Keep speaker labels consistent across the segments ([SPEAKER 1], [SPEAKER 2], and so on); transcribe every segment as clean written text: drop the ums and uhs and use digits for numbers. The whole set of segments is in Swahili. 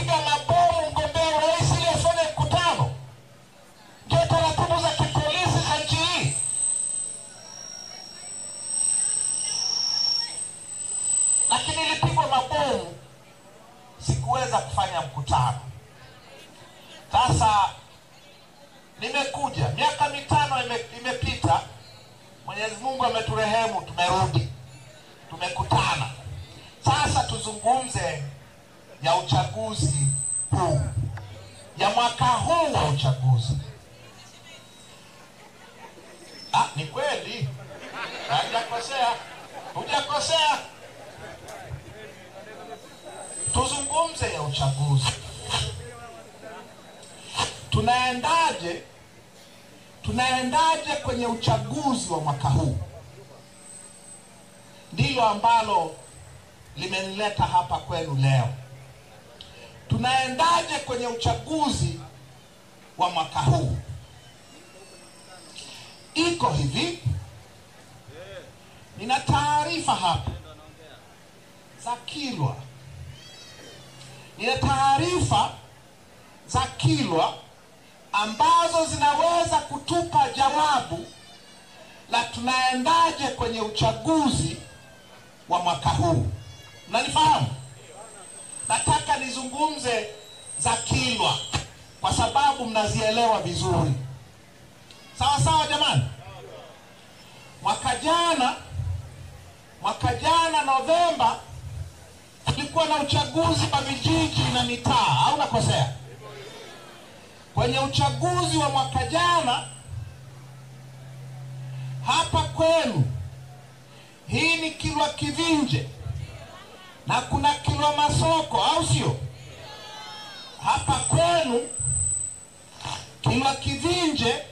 [SPEAKER 1] kupiga mabomu mgombea urais ili afanye mkutano. Ndio taratibu za kipolisi za nchi hii. Lakini ilipigwa mabomu, sikuweza kufanya mkutano. Sasa nimekuja, miaka 5 imepita, Mwenyezi Mungu ameturehemu, tumerudi, tumekutana. Sasa tuzungumze ya uchaguzi huu, ya mwaka huu wa uchaguzi. Ni kweli, hujakosea. Tuzungumze ya uchaguzi. Tunaendaje kwenye uchaguzi wa mwaka huu? Ndilo ambalo limenileta hapa kwenu leo. Tunaendaje kwenye uchaguzi wa mwaka huu? Iko hivi, nina taarifa hapa za Kilwa. Nina taarifa za Kilwa ambazo zinaweza kutupa jawabu la tunaendaje kwenye uchaguzi wa mwaka huu. Mnanifahamu? Nataka nizungumze za Kilwa kwa sababu mnazielewa vizuri. Sawa sawa jamani? Mwaka jana Novemba kulikuwa na uchaguzi wa vijiji na mitaa, au nakosea? Kwenye uchaguzi wa mwaka jana hapa kwenu, hii ni Kilwa Kivinje na kuna Kilwa Masoko, au sio? Hapa kwenu Kilwa Kivinje,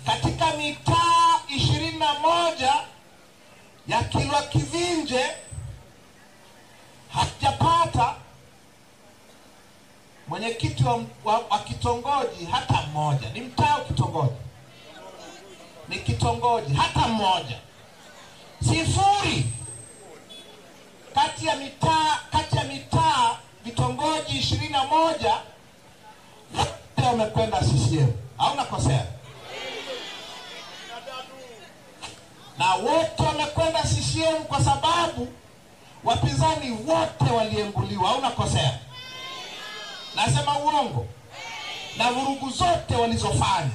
[SPEAKER 1] katika mitaa 21 ya Kilwa Kivinje hajapata mwenyekiti wa kitongoji hata mmoja. Ni mtaa kitongoji, ni kitongoji hata mmoja. 0 kati ya mitaa vitongoji 21 wote wamekwenda CCM, au nakosea? Na wote wamekwenda CCM kwa sababu wapinzani wote walienguliwa, au nakosea? Nasema uongo? Na vurugu zote walizofanya,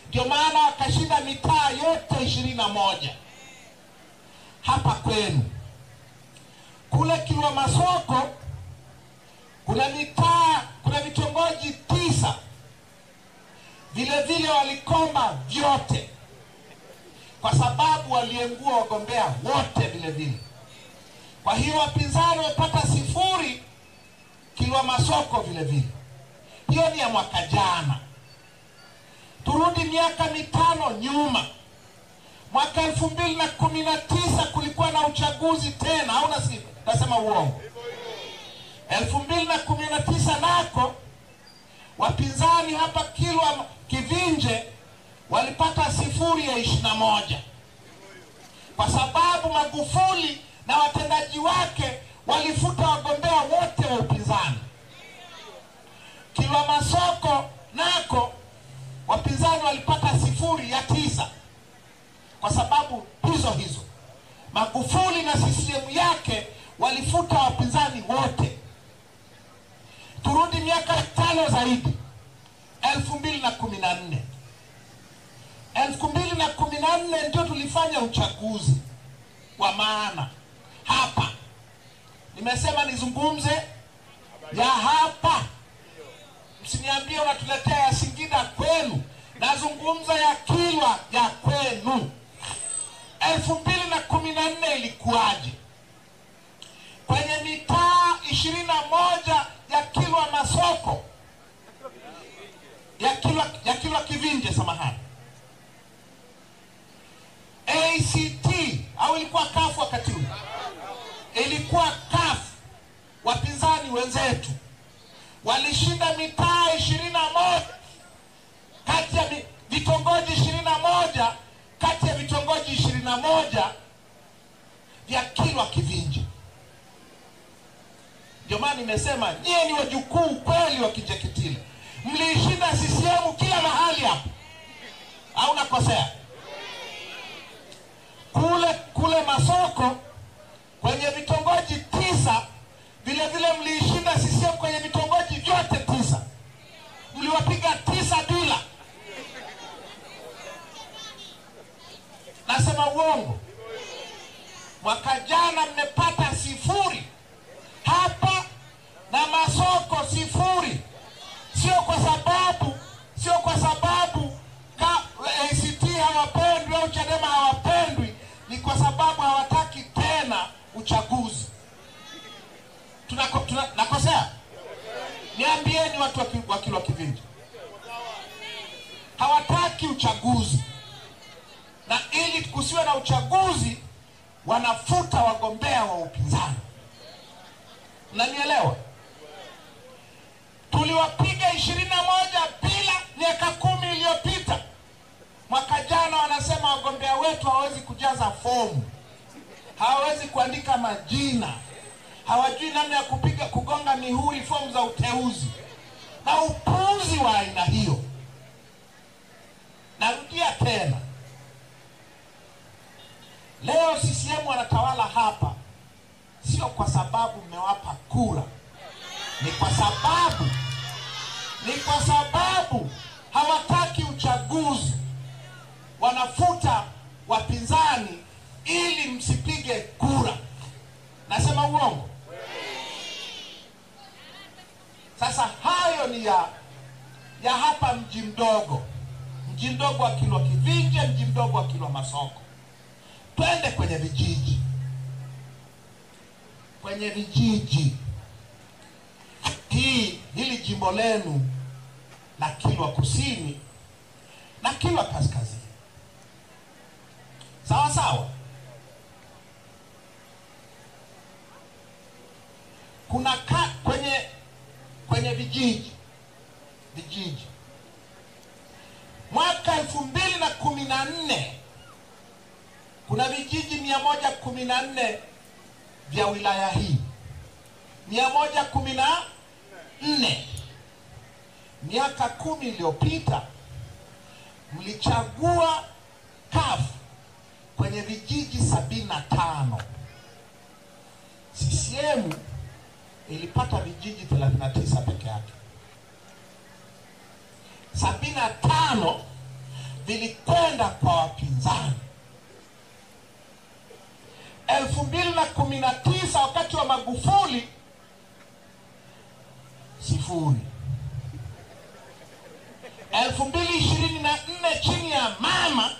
[SPEAKER 1] ndio maana wakashinda mitaa yote 21. Hapa kwenu kule Kilwa Masoko kuna vitongoji 9 vile walikomba vyote kwa sababu waliengua wagombea wote vile. Kwa hiyo wapinzani wamepata 0 Kilwa Masoko vile. Hiyo ni ya mwaka jana. Turudi miaka 5 nyuma. Mwaka 2019 kulikuwa na uchaguzi tena, au nasema uongo? 2019 nako wapinzani hapa Kilwa Kivinje walipata 0 ya 21 kwa sababu Magufuli na watendaji wake walifuta wagombea wote wa upinzani. Kilwa Masoko nako wapinzani walipata 0 ya 9 kwa sababu hizo. Magufuli na CCM yake walifuta wapinzani wote. Turudi miaka 5 zaidi, 2014. 2014 ndio tulifanya uchaguzi wa maana hapa. Nimesema nizungumze ya hapa. Msiniambie unatuletea ya Singida kwenu. Nazungumza ya Kilwa ya kwenu. 2014 ilikuwaje? Kwenye mitaa 21 ya Kilwa Masoko, ya Kilwa Kivinje, samahani, ACT au ilikuwa CUF wakati huu? Ilikuwa CUF. Wapinzani wenzetu walishinda mitaa 21 kati ya vitongoji 21 kati ya vitongoji 21 vya Kilwa Kivinje. Ndio maana nimesema nyie ni wajukuu kweli wa Kinjeketile. Mliishinda CCM kila mahali hapo. Au nakosea? Kule Masoko kwenye vitongoji 9 vile vile mliishinda CCM kwenye vitongoji vyote 9. Mliwapiga 9 bila. Nasema uongo? Mwaka jana mmepata 0 hapa na Masoko 0. Sio kwa sababu ACT hawapendwi au Chadema hawapendwi, ni kwa sababu hawataki tena uchaguzi. Nakosea? Niambieni watu wa Kilwa Kivinje. Hawataki uchaguzi. Na ili kusiwe na uchaguzi wanafuta wagombea wa upinzani. Mnanielewa? Tuliwapiga 21 bila miaka 10 iliyopita. Mwaka jana wanasema wagombea wetu hawawezi kujaza fomu, hawawezi kuandika majina, hawajui namna ya kugonga mihuri fomu za uteuzi. Na upuuzi wa aina hiyo. Narudia tena, leo CCM wanatawala hapa sio kwa sababu mmewapa kura, ni kwa sababu hawataki uchaguzi. Wanafuta wapinzani ili msipige kura. Nasema uongo? Sasa hayo ni ya hapa mji mdogo wa Kilwa Kivinje, mji mdogo wa Kilwa Masoko. Twende kwenye vijiji. Hili jimbo lenu la Kilwa Kusini na Kilwa Kaskazini. Sawa sawa. Kuna kwenye vijiji. Mwaka 2014 kuna vijiji 114 vya wilaya hii. 114. Miaka 10 iliyopita mlichagua CUF kwenye vijiji 75. CCM ilipata vijiji 39 peke yake. 75 vilikwenda kwa wapinzani. 2019 wakati wa Magufuli 0. 2024 chini ya mama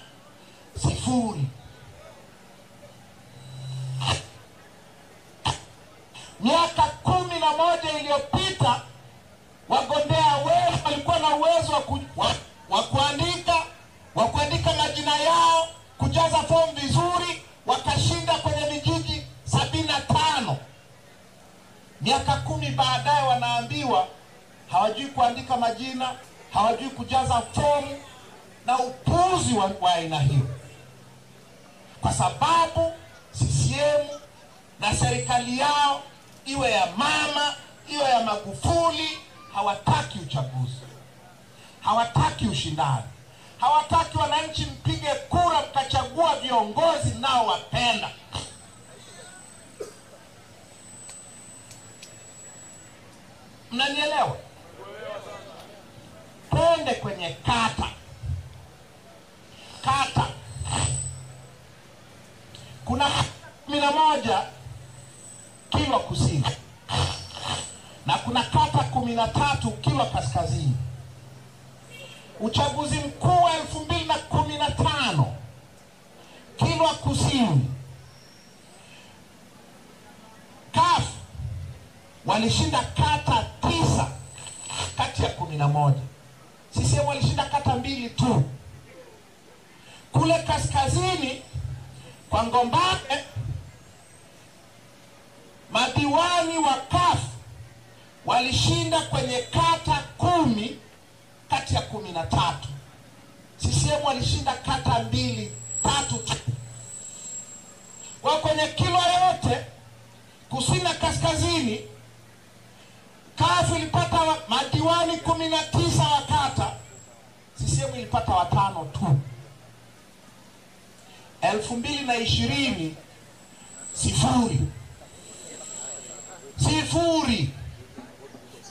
[SPEAKER 1] 0. Miaka 11 iliyopita wagombea wetu walikuwa na uwezo wa kuandika majina yao, kujaza fomu vizuri, wakashinda kwenye vijiji 75. Miaka 10 baadaye wanaambiwa hawajui kuandika majina, hawajui kujaza fomu, na upuuzi wa aina hiyo. Kwa sababu CCM na serikali yao, iwe ya mama, iwe ya Magufuli, hawataki uchaguzi. Hawataki ushindani. Hawataki wananchi mpige kura mkachagua viongozi nao wapenda. Mnanielewa? Twende kwenye kata. Kuna 11 Kilwa Kusini na kuna kata 13 Kilwa Kaskazini. Uchaguzi mkuu wa 2015 Kilwa Kusini, CUF walishinda kata 9 kati ya 11. CCM walishinda kata 2 tu. Kule kaskazini kwa Ngombale, madiwani wa CUF walishinda kwenye kata 10 kati ya 13. CCM walishinda kata 2, 3 tu. Kwa kwenye Kilwa yote kusini na kaskazini CUF ilipata madiwani 19 wa kata, CCM ilipata 5 tu. 2020 sifuri,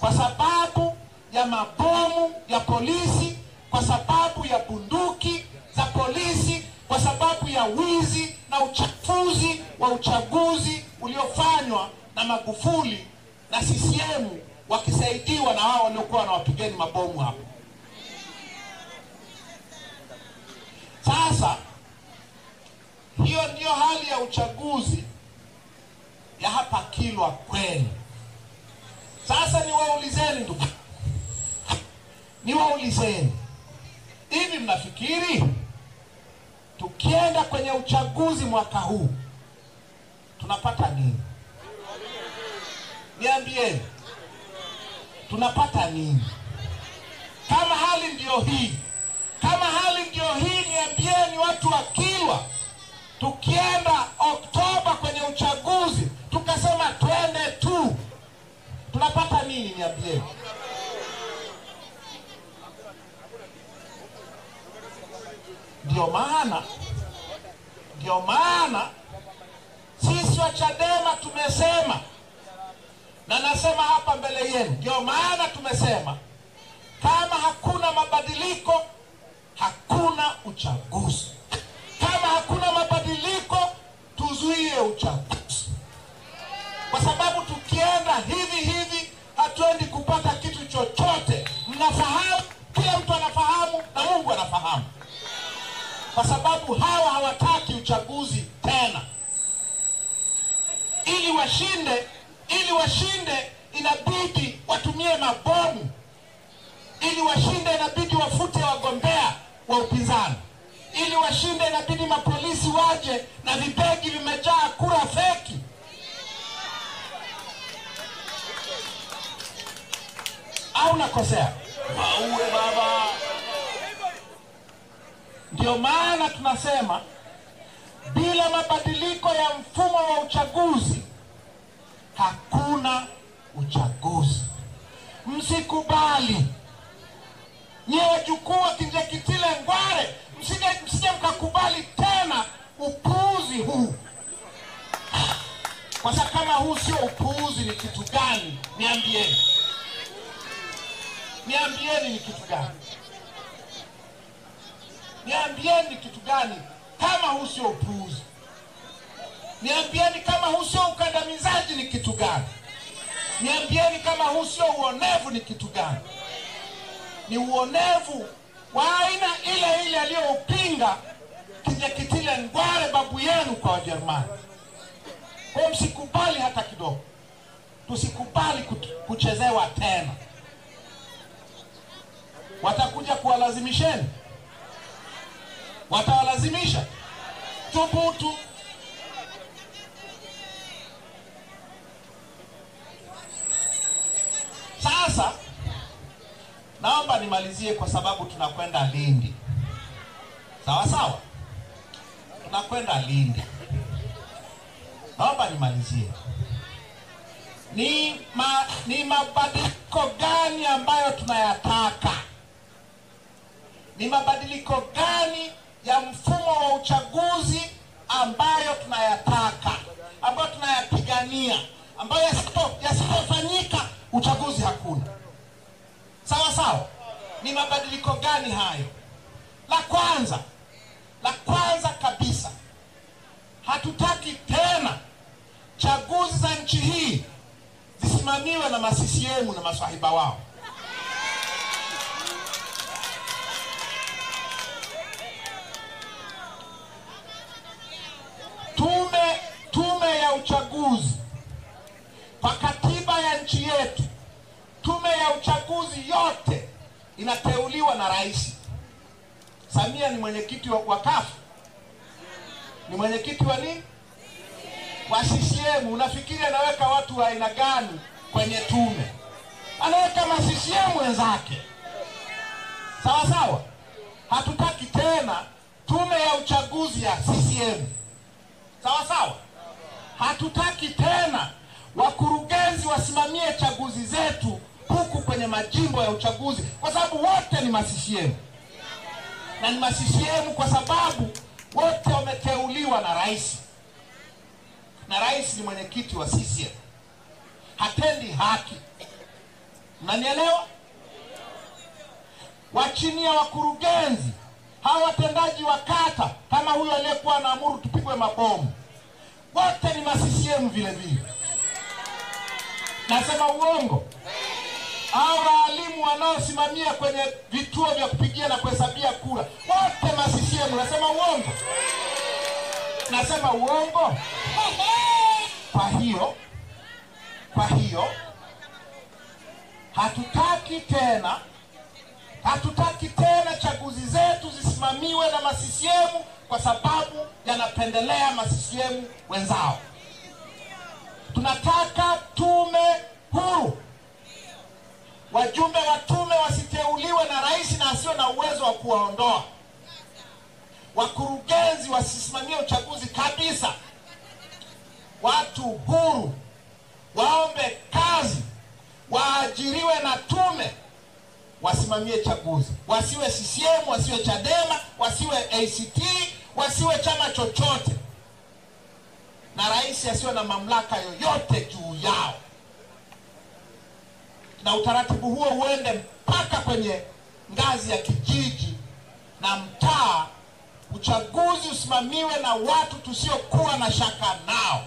[SPEAKER 1] kwa sababu ya mabomu ya polisi, kwa sababu ya bunduki za polisi, kwa sababu ya wizi na uchafuzi wa uchaguzi uliofanywa na Magufuli na CCM wakisaidiwa na hao waliokuwa wanawapigeni mabomu hapo. Sasa hiyo ndio hali ya uchaguzi ya hapa Kilwa kwenu. Sasa niwaulizeni ndugu, niwaulizeni, hivi mnafikiri tukienda kwenye uchaguzi mwaka huu tunapata nini? Niambieni, tunapata nini? Kama hali ndio hii, niambieni watu wa Kilwa, tukienda Oktoba kwenye uchaguzi tukasema twende tu, tunapata nini? Niambieni. Ndio maana sisi wa Chadema tumesema, na nasema hapa mbele yenu, ndio maana tumesema kama hakuna mabadiliko hakuna uchaguzi. Kama hakuna mabadiliko tuzuie uchaguzi, kwa sababu tukienda hivi hatuendi kupata kitu chochote. Mnafahamu, kila mtu anafahamu na Mungu anafahamu, kwa sababu hawa hawataki uchaguzi tena. Ili washinde inabidi watumie mabomu. Ili washinde inabidi wafute wagombea wa upinzani. Ili washinde inabidi mapolisi waje na vibegi vimejaa kura feki. Au nakosea? Wauwe baba. Ndio maana tunasema bila mabadiliko ya mfumo wa uchaguzi hakuna uchaguzi. Msikubali. Nyewe chukua Kinjekitile Ngware, msije mkakubali tena upuuzi huu. Kwa sababu kama huu sio upuuzi ni kitu gani? Niambieni. Niambieni ni kitu gani? Niambieni kitu gani kama huu sio upuuzi? Niambieni kama huu sio ukandamizaji ni kitu gani? Niambieni kama huu sio uonevu ni kitu gani? Ni uonevu wa aina ile aliyoupinga Kinjekitile Ngware babu yenu kwa Wajerumani. Kwa msikubali hata kidogo. Tusikubali kuchezewa tena. Watakuja kuwalazimisheni? Watawalazimisha? Thubutu. Sasa naomba nimalizie kwa sababu tunakwenda Lindi. Sawa? Tunakwenda Lindi. Naomba nimalizie. Ni mabadiliko gani ambayo tunayataka? Ni mabadiliko gani ya mfumo wa uchaguzi ambayo tunayataka, ambayo tunayapigania, ambayo yasipofanyika uchaguzi hakuna? Sawa? Ni mabadiliko gani hayo? La kwanza kabisa, hatutaki tena chaguzi za nchi hii zisimamiwe na ma-CCM na maswahiba wao. Tume ya uchaguzi kwa katiba ya nchi yetu, tume ya uchaguzi yote inateuliwa na rais. Samia ni mwenyekiti wa CUF. Ni mwenyekiti wa nini? Wa CCM. Unafikiri anaweka watu wa aina gani kwenye tume? Anaweka ma-CCM wenzake. Sawa? Hatutaki tena tume ya uchaguzi ya CCM. Sawa? Hatutaki tena wakurugenzi wasimamie chaguzi zetu huku kwenye majimbo ya uchaguzi, kwa sababu wote ni ma-CCM. Na ni ma-CCM kwa sababu wote wameteuliwa na rais. Na rais ni mwenyekiti wa CCM. Hatendi haki. Mnanielewa? Wachinia wakurugenzi, hawa watendaji wa kata, kama huyo aliyekuwa anaamuru tupigwe mabomu, wote ni ma-CCM vile vile. Nasema uongo? Hawa walimu wanaosimamia kwenye vituo vya kupigia na kuhesabia kura, wote ma-CCM. Nasema uongo? Nasema uongo? Kwa hiyo hatutaki tena chaguzi zetu zisimamiwe na ma-CCM kwa sababu yanapendelea ma-CCM wenzao. Tunataka tume huru. Wajumbe wa tume wasiteuliwe na rais na asio na uwezo wa kuwaondoa. Wakurugenzi wasisimamie uchaguzi kabisa. Watu huru waombe kazi, waajiriwe na tume, wasimamie chaguzi. Wasiwe CCM, wasiwe Chadema, wasiwe ACT, wasiwe chama chochote. Na rais asiwe na mamlaka yoyote juu yao. Na utaratibu huo uende mpaka kwenye ngazi ya kijiji na mtaa. Uchaguzi usimamiwe na watu tusiokuwa na shaka nao.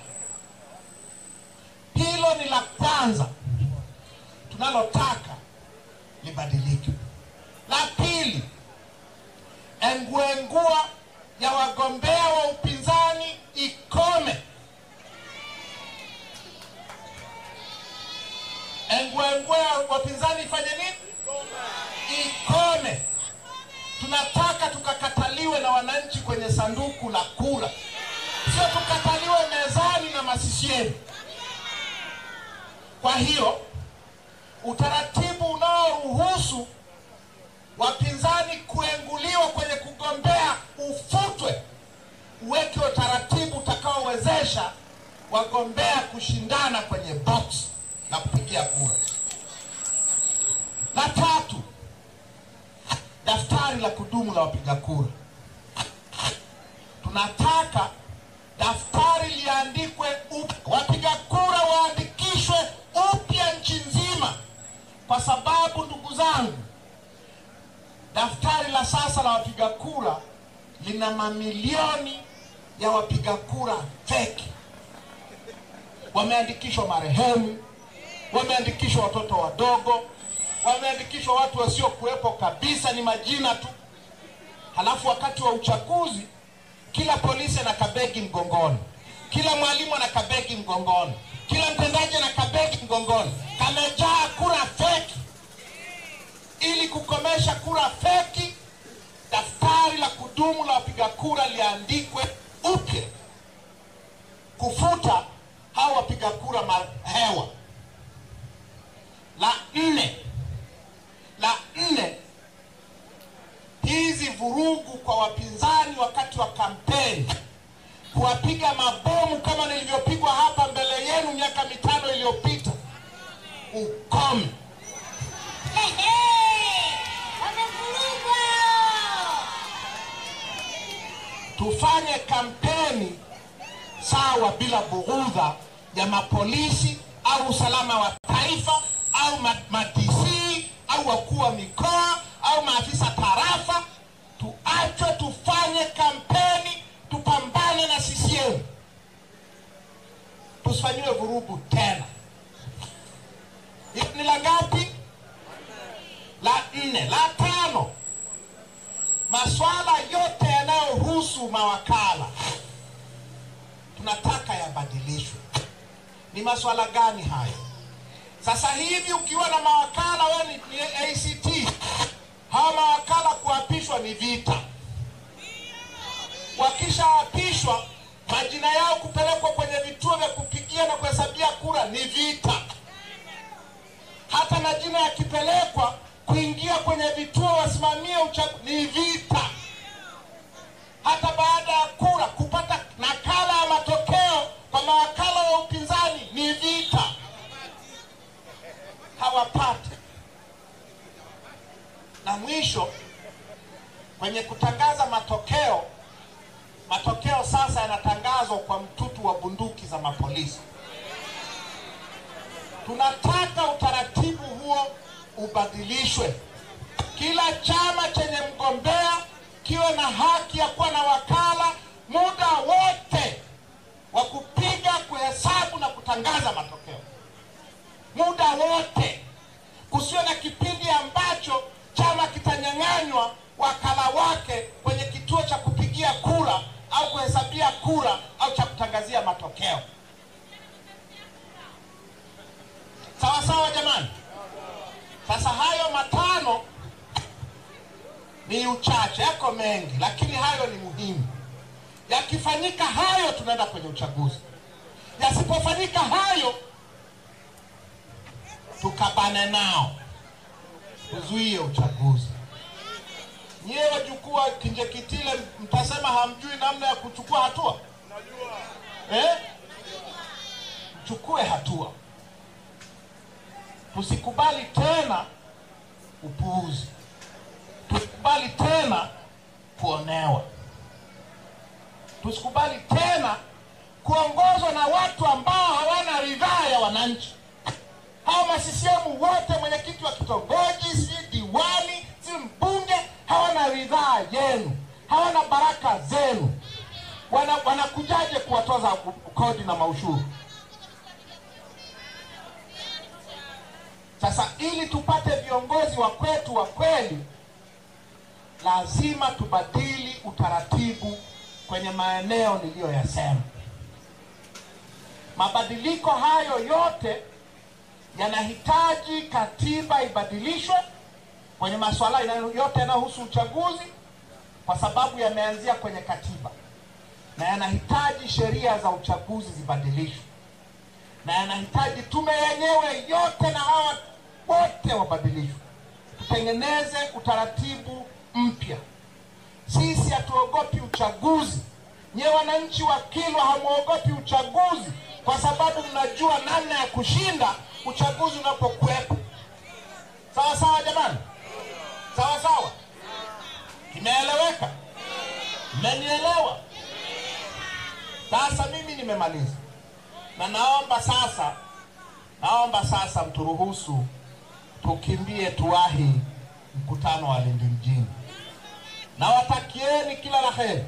[SPEAKER 1] Hilo ni la kwanza tunalotaka libadilike. La pili, engua ya wagombea wa upinzani ikome. Engua ya wapinzani ifanye nini? Ikome. Tunataka tukakataliwe na wananchi kwenye sanduku la kura, sio tukataliwe mezani na ma-CCM. Kwa hiyo utaratibu unaoruhusu wapinzani kuenguliwa kwenye kugombea ufutwe, uweke utaratibu utakaowezesha wagombea kushindana kwenye box na kupigia kura. La tatu, daftari la kudumu la wapiga kura. Tunataka daftari liandikwe upya, wapiga kura waandikishwe upya nchi nzima, kwa sababu ndugu zangu, daftari la sasa la wapiga kura lina mamilioni ya wapiga kura feki. Wameandikishwa marehemu, wameandikishwa watoto wadogo, wameandikishwa watu wasio kuwepo kabisa, ni majina tu. Halafu wakati wa uchaguzi, kila polisi ana kabegi mgongoni, kila mwalimu ana kabegi mgongoni, kila mtendaji ana kabegi mgongoni, kamejaa kura feki. Ili kukomesha kura feki, daftari la kudumu la wapiga kura liandikwe upya, kufuta hao wapiga kura mahewa. La nne, hizi vurugu kwa wapinzani wakati wa kampeni, kuwapiga mabomu kama nilivyopigwa hapa mbele yenu miaka 5 iliyopita, ukome. Tufanye kampeni sawa, bila bughudha ya mapolisi au usalama wa taifa au ma-DC au wakuu wa mikoa au maafisa tarafa. Tuache tufanye kampeni, tupambane na CCM. Tusifanyiwe vurugu tena. Hili ni la ngapi? La 4. La 5, masuala yote yanayohusu mawakala tunataka yabadilishwe. Ni masuala gani haya? Sasa hivi ukiwa na mawakala wewe ni ACT, hawa mawakala kuapishwa ni vita. Wakishaapishwa, majina yao kupelekwa kwenye vituo vya kupigia na kuhesabia kura ni vita. Hata majina yakipelekwa kuingia kwenye vituo wasimamie uchaguzi ni vita. Hata baada ya kura kupata nakala ya matokeo kwa mawakala wa upinzani ni vita. Na mwisho, kwenye kutangaza matokeo sasa yanatangazwa kwa mtutu wa bunduki za mapolisi. Tunataka utaratibu huo ubadilishwe. Kila chama chenye mgombea kiwe na haki ya kuwa na wakala muda wote wa kupiga, kuhesabu na kutangaza matokeo. Muda wote. Kusiwe na kipindi ambacho chama kitanyang'anywa wakala wake kwenye kituo cha kupigia kura au kuhesabia kura au cha kutangazia matokeo. Sawa sawa jamani? Sasa hayo matano ni uchache, yako mengi, lakini hayo ni muhimu. Yakifanyika hayo, tunaenda kwenye uchaguzi. Yasipofanyika hayo, tukabane nao, tuzuie uchaguzi. Nyewe wajukuu wa Kinjekitile mtasema hamjui namna ya kuchukua hatua? Najua. Chukue hatua. Tusikubali tena upuuzi. Tusikubali tena kuonewa. Tusikubali tena kuongozwa na watu ambao hawana ridhaa ya wananchi. Hao masisiemu wote, mwenyekiti wa kitongoji, si diwani, si mbunge, hawana ridhaa yenu, hawana baraka zenu. Wanakujaje kuwatoza kodi na maushuru? Sasa ili tupate viongozi wa kwetu wa kweli, lazima tubadili utaratibu kwenye maeneo niliyoyasema. Mabadiliko hayo yote yanahitaji katiba ibadilishwe kwenye masuala yote yanayohusu uchaguzi, kwa sababu yameanzia kwenye katiba, na yanahitaji sheria za uchaguzi zibadilishwe, na yanahitaji tume yenyewe yote na hawa wote wabadilishwe. Tutengeneze utaratibu mpya. Sisi hatuogopi uchaguzi. Nye wananchi wa Kilwa hamuogopi uchaguzi, kwa sababu mnajua namna ya kushinda uchaguzi unapokuwepo. Sawa sawa jamani? Sawa sawa? Kimeeleweka? Mmenielewa? Sasa mimi nimemaliza. Na naomba sasa mturuhusu tukimbie tuwahi mkutano wa Lindi mjini. Na watakieni kila la heri.